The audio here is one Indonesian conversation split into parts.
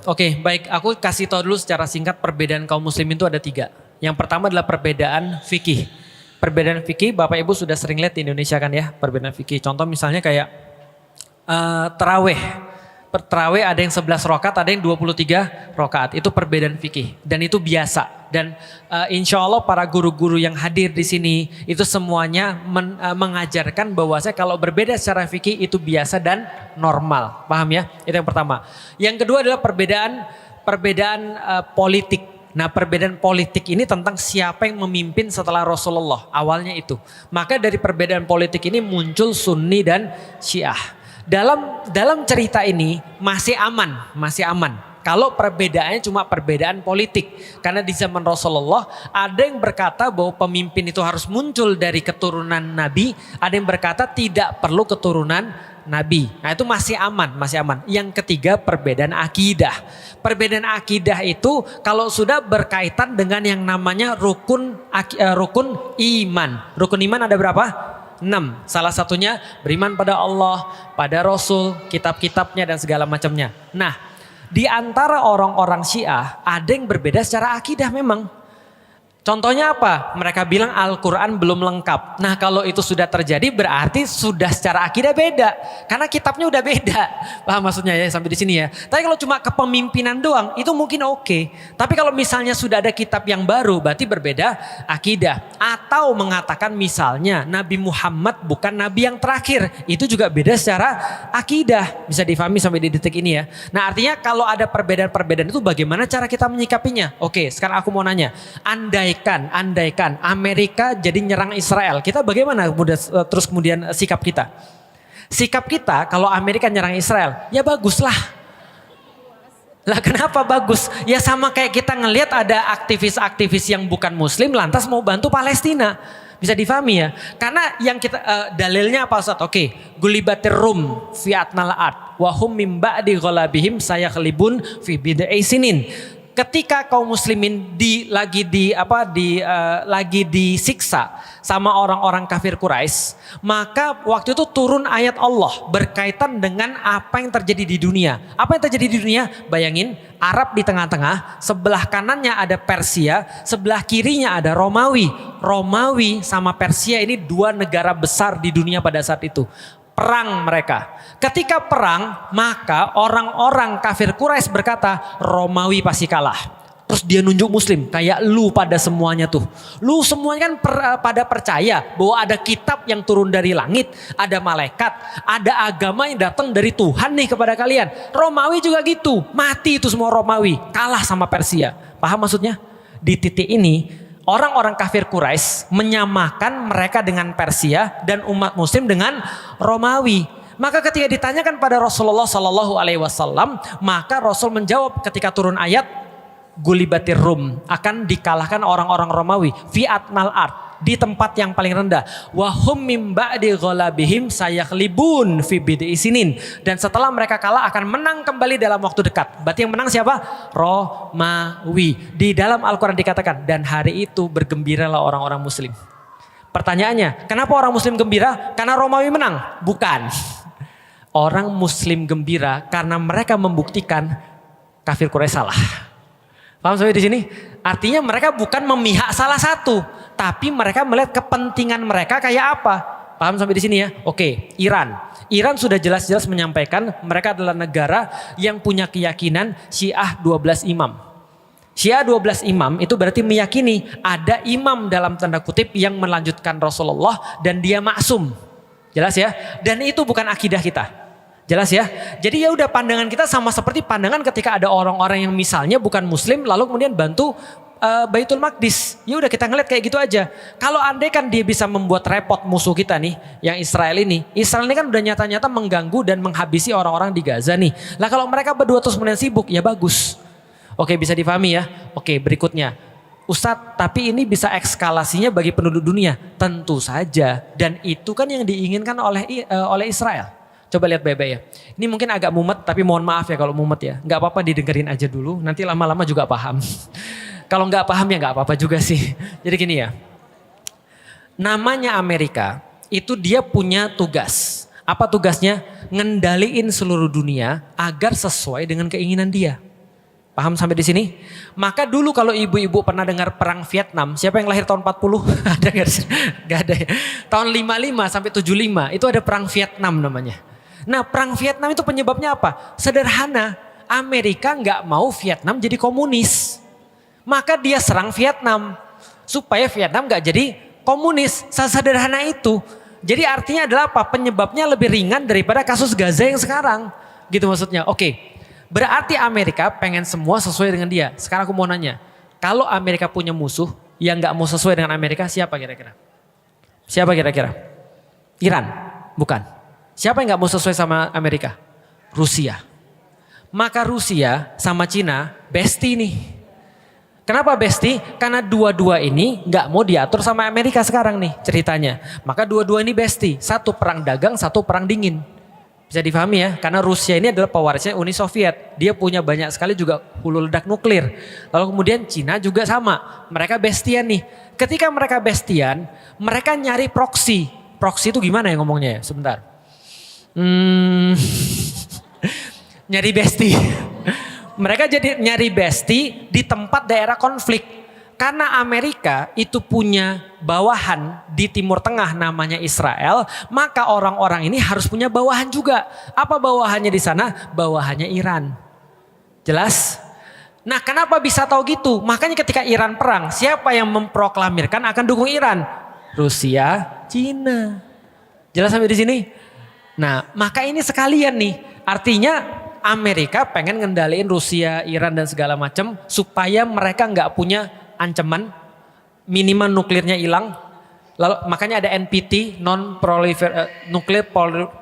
Oke, baik. Aku kasih tahu dulu secara singkat perbedaan kaum muslimin itu ada 3. Yang pertama adalah perbedaan fikih. Perbedaan fikih Bapak Ibu sudah sering lihat di Indonesia kan ya, perbedaan fikih. Contoh misalnya kayak terawih. Terawih ada yang 11 rakaat, ada yang 23 rakaat. Itu perbedaan fikih dan itu biasa. Dan insya Allah para guru-guru yang hadir di sini itu semuanya mengajarkan bahwasanya kalau berbeda secara fikih itu biasa dan normal. Paham ya? Itu yang pertama. Yang kedua adalah perbedaan politik. Nah, perbedaan politik ini tentang siapa yang memimpin setelah Rasulullah. Awalnya itu. Maka dari perbedaan politik ini muncul Sunni dan Syiah. Dalam cerita ini masih aman. Kalau perbedaannya cuma perbedaan politik. Karena di zaman Rasulullah ada yang berkata bahwa pemimpin itu harus muncul dari keturunan Nabi. Ada yang berkata tidak perlu keturunan Nabi. Nah itu masih aman. Yang ketiga perbedaan akidah. Perbedaan akidah itu kalau sudah berkaitan dengan yang namanya rukun iman. Rukun iman ada berapa? 6. Salah satunya beriman pada Allah, pada Rasul, kitab-kitabnya dan segala macamnya. Nah, di antara orang-orang Syiah ada yang berbeda secara akidah memang. Contohnya apa? Mereka bilang Al-Quran belum lengkap. Nah kalau itu sudah terjadi berarti sudah secara akidah beda. Karena kitabnya udah beda. Paham maksudnya ya sampai di sini ya. Tapi kalau cuma kepemimpinan doang itu mungkin oke. Tapi kalau misalnya sudah ada kitab yang baru berarti berbeda akidah. Atau mengatakan misalnya Nabi Muhammad bukan Nabi yang terakhir. Itu juga beda secara akidah. Bisa difahami sampai di detik ini ya. Nah artinya kalau ada perbedaan-perbedaan itu bagaimana cara kita menyikapinya? Oke sekarang aku mau nanya. Andaikan Amerika jadi nyerang Israel, kita bagaimana terus kemudian sikap kita? Sikap kita kalau Amerika nyerang Israel, ya baguslah. Lah kenapa bagus? Ya sama kayak kita ngelihat ada aktivis-aktivis yang bukan muslim lantas mau bantu Palestina. Bisa difahami ya? Karena yang kita dalilnya apa Ustaz? Oke, gulibatir rum fi atnal ard wa hum mim ba'di ghalabihim sayakhlibun fi bid'i sinin. Ketika kaum muslimin lagi disiksa sama orang-orang kafir Quraisy, maka waktu itu turun ayat Allah berkaitan dengan apa yang terjadi di dunia. Apa yang terjadi di dunia? Bayangin, Arab di tengah-tengah, sebelah kanannya ada Persia, sebelah kirinya ada Romawi. Romawi sama Persia ini 2 negara besar di dunia pada saat itu. Perang mereka. Ketika perang, maka orang-orang kafir Quraisy berkata, Romawi pasti kalah. Terus dia nunjuk muslim, kayak lu pada semuanya tuh. Lu semuanya kan pada percaya bahwa ada kitab yang turun dari langit, ada malaikat, ada agama yang datang dari Tuhan nih kepada kalian. Romawi juga gitu, mati itu semua Romawi, kalah sama Persia. Paham maksudnya? Di titik ini, orang-orang kafir Quraisy menyamakan mereka dengan Persia dan umat muslim dengan Romawi. Maka ketika ditanyakan pada Rasulullah Sallallahu Alaihi Wasallam, maka Rasul menjawab ketika turun ayat gulibatir rum, akan dikalahkan orang-orang Romawi fi atnal ard, di tempat yang paling rendah. Wahum mim ba'di ghalabihim sayakhlibun fi bid'i sinin, dan setelah mereka kalah akan menang kembali dalam waktu dekat. Berarti yang menang siapa? Romawi. Di dalam Al-Quran dikatakan, dan hari itu bergembiralah orang-orang muslim. Pertanyaannya, kenapa orang muslim gembira? Karena Romawi menang? Bukan. Orang muslim gembira karena mereka membuktikan kafir Quraisy salah. Paham sampai di sini? Artinya mereka bukan memihak salah satu, tapi mereka melihat kepentingan mereka kayak apa. Paham sampai di sini ya? Oke, Iran. Iran sudah jelas-jelas menyampaikan mereka adalah negara yang punya keyakinan Syiah 12 imam. Syiah 12 imam itu berarti meyakini ada imam dalam tanda kutip yang melanjutkan Rasulullah dan dia maksum. Jelas ya? Dan itu bukan akidah kita. Jelas ya? Jadi ya udah pandangan kita sama seperti pandangan ketika ada orang-orang yang misalnya bukan muslim lalu kemudian bantu Baitul Maqdis. Ya udah kita ngeliat kayak gitu aja. Kalau andai kan dia bisa membuat repot musuh kita nih, yang Israel ini. Israel ini kan udah nyata-nyata mengganggu dan menghabisi orang-orang di Gaza nih. Lah kalau mereka berdua terus kemudian sibuk, ya bagus. Oke, bisa difahami ya. Oke, berikutnya. Ustadz, tapi ini bisa ekskalasinya bagi penduduk dunia? Tentu saja. Dan itu kan yang diinginkan oleh Israel. Coba lihat baik-baik ya. Ini mungkin agak mumet, tapi mohon maaf ya kalau mumet ya. Gak apa-apa didengerin aja dulu, nanti lama-lama juga paham. Kalau gak paham ya gak apa-apa juga sih. Jadi gini ya. Namanya Amerika, itu dia punya tugas. Apa tugasnya? Ngendaliin seluruh dunia agar sesuai dengan keinginan dia. Paham sampai di sini? Maka dulu kalau ibu-ibu pernah dengar perang Vietnam, siapa yang lahir tahun 40? Ada nggak? Nggak ada ya. Tahun 55 sampai 75 itu ada perang Vietnam namanya. Nah, perang Vietnam itu penyebabnya apa? Sederhana, Amerika nggak mau Vietnam jadi komunis. Maka dia serang Vietnam supaya Vietnam nggak jadi komunis. Sederhana itu. Jadi artinya adalah apa? Penyebabnya lebih ringan daripada kasus Gaza yang sekarang. Gitu maksudnya. Oke. Berarti Amerika pengen semua sesuai dengan dia. Sekarang aku mau nanya, kalau Amerika punya musuh yang nggak mau sesuai dengan Amerika, siapa kira-kira? Siapa kira-kira? Iran? Bukan. Siapa yang nggak mau sesuai sama Amerika? Rusia. Maka Rusia sama Cina bestie nih. Kenapa bestie? Karena dua-dua ini nggak mau diatur sama Amerika sekarang nih ceritanya. Maka dua-dua ini bestie. Satu perang dagang, satu perang dingin. Bisa difahami ya, karena Rusia ini adalah pewarisnya Uni Soviet. Dia punya banyak sekali juga hulu ledak nuklir. Lalu kemudian Cina juga sama. Mereka bestian nih. Ketika mereka bestian, mereka nyari proksi. Proksi itu gimana ya ngomongnya ya? Sebentar. Nyari bestie. Mereka jadi nyari bestie di tempat daerah konflik. Karena Amerika itu punya bawahan di Timur Tengah namanya Israel, maka orang-orang ini harus punya bawahan juga. Apa bawahannya di sana? Bawahannya Iran. Jelas? Nah, kenapa bisa tahu gitu? Makanya ketika Iran perang, siapa yang memproklamirkan akan dukung Iran? Rusia, Cina. Jelas sampai di sini? Nah, maka ini sekalian nih. Artinya Amerika pengen ngendaliin Rusia, Iran dan segala macam supaya mereka nggak punya ancaman, minimal nuklirnya hilang. Lalu makanya ada NPT, Nuclear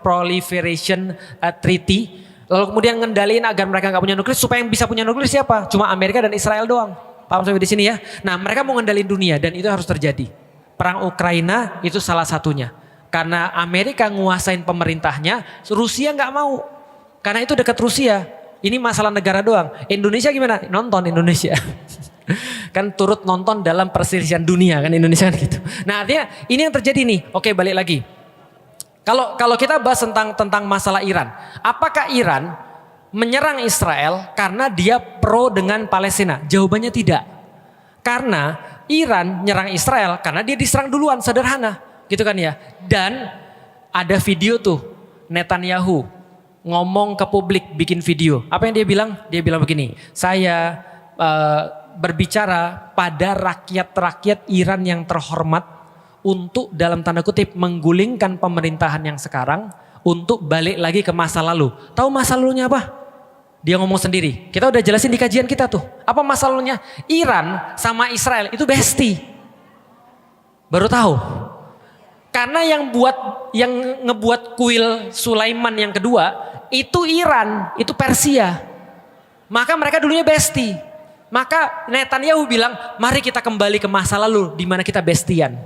Proliferation Treaty. Lalu kemudian ngendaliin agar mereka nggak punya nuklir, supaya yang bisa punya nuklir siapa? Cuma Amerika dan Israel doang. Paham sampai di sini ya? Nah, mereka mau ngendaliin dunia dan itu harus terjadi. Perang Ukraina itu salah satunya. Karena Amerika nguasain pemerintahnya, Rusia nggak mau. Karena itu dekat Rusia. Ini masalah negara doang. Indonesia gimana? Nonton Indonesia. Kan turut nonton dalam perselisihan dunia kan Indonesia kan gitu. Nah, artinya ini yang terjadi nih. Oke, balik lagi. Kalau kita bahas tentang masalah Iran, apakah Iran menyerang Israel karena dia pro dengan Palestina? Jawabannya tidak. Karena Iran nyerang Israel karena dia diserang duluan, sederhana, gitu kan ya. Dan ada video tuh Netanyahu ngomong ke publik, bikin video. Apa yang dia bilang? Dia bilang begini, saya berbicara pada rakyat-rakyat Iran yang terhormat untuk dalam tanda kutip menggulingkan pemerintahan yang sekarang untuk balik lagi ke masa lalu. Tahu masa lalunya apa? Dia ngomong sendiri. Kita udah jelasin di kajian kita tuh. Apa masa lalunya? Iran sama Israel itu bestie. Baru tahu. Karena yang ngebuat kuil Sulaiman yang kedua itu Iran, itu Persia. Maka mereka dulunya bestie. Maka Netanyahu bilang, mari kita kembali ke masa lalu di mana kita bestian.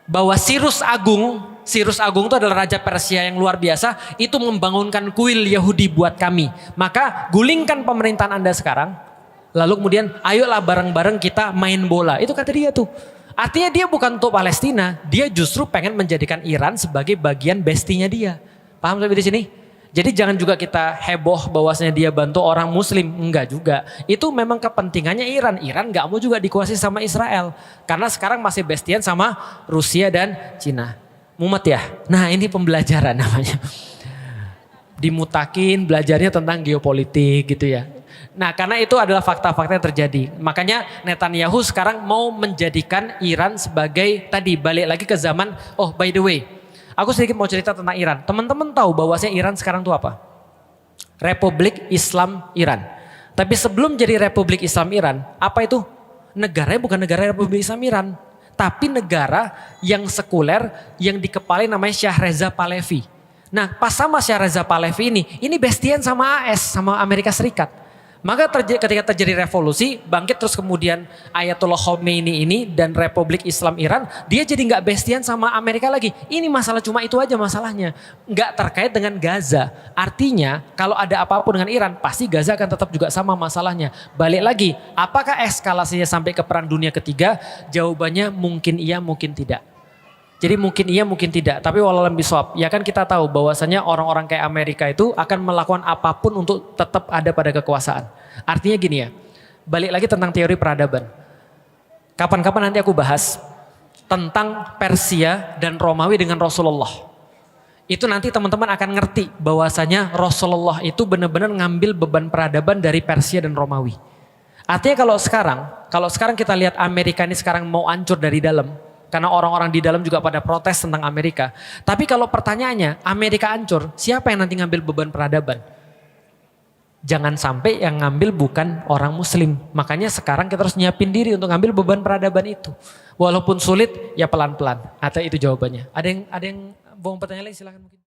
Bahwa Cyrus Agung itu adalah raja Persia yang luar biasa, itu membangunkan kuil Yahudi buat kami. Maka gulingkan pemerintahan Anda sekarang, lalu kemudian ayolah bareng-bareng kita main bola. Itu kata dia tuh. Artinya dia bukan untuk Palestina, dia justru pengen menjadikan Iran sebagai bagian bestinya dia. Paham sampai di sini? Jadi jangan juga kita heboh bahwasanya dia bantu orang muslim. Enggak juga. Itu memang kepentingannya Iran. Iran gak mau juga dikuasai sama Israel. Karena sekarang masih bestian sama Rusia dan Cina. Mumet ya? Nah, ini pembelajaran namanya. Dimutakin belajarnya tentang geopolitik gitu ya. Nah, karena itu adalah fakta-fakta yang terjadi. Makanya Netanyahu sekarang mau menjadikan Iran sebagai tadi balik lagi ke zaman, oh by the way, aku sedikit mau cerita tentang Iran. Teman-teman tahu bahwasanya Iran sekarang itu apa? Republik Islam Iran. Tapi sebelum jadi Republik Islam Iran, apa itu? Negaranya bukan negara Republik Islam Iran. Tapi negara yang sekuler yang dikepalai namanya Shah Reza Pahlavi. Nah, pas sama Shah Reza Pahlavi ini bestian sama AS, sama Amerika Serikat. Maka ketika terjadi revolusi, bangkit terus kemudian Ayatollah Khomeini ini dan Republik Islam Iran, dia jadi nggak bestian sama Amerika lagi. Ini masalah cuma itu aja masalahnya, nggak terkait dengan Gaza. Artinya kalau ada apa-apa dengan Iran, pasti Gaza akan tetap juga sama masalahnya. Balik lagi, apakah eskalasinya sampai ke Perang Dunia Ketiga? Jawabannya mungkin iya, mungkin tidak. Jadi mungkin iya mungkin tidak, tapi walaupun bisawab, ya kan kita tahu bahwasanya orang-orang kayak Amerika itu akan melakukan apapun untuk tetap ada pada kekuasaan. Artinya gini ya, balik lagi tentang teori peradaban. Kapan-kapan nanti aku bahas tentang Persia dan Romawi dengan Rasulullah. Itu nanti teman-teman akan ngerti bahwasanya Rasulullah itu benar-benar ngambil beban peradaban dari Persia dan Romawi. Artinya kalau sekarang kita lihat Amerika ini sekarang mau hancur dari dalam. Karena orang-orang di dalam juga pada protes tentang Amerika. Tapi kalau pertanyaannya, Amerika hancur, siapa yang nanti ngambil beban peradaban? Jangan sampai yang ngambil bukan orang muslim. Makanya sekarang kita harus nyiapin diri untuk ngambil beban peradaban itu. Walaupun sulit, ya pelan-pelan. Atau itu jawabannya. Ada yang mau pertanyaan lagi, silakan mungkin.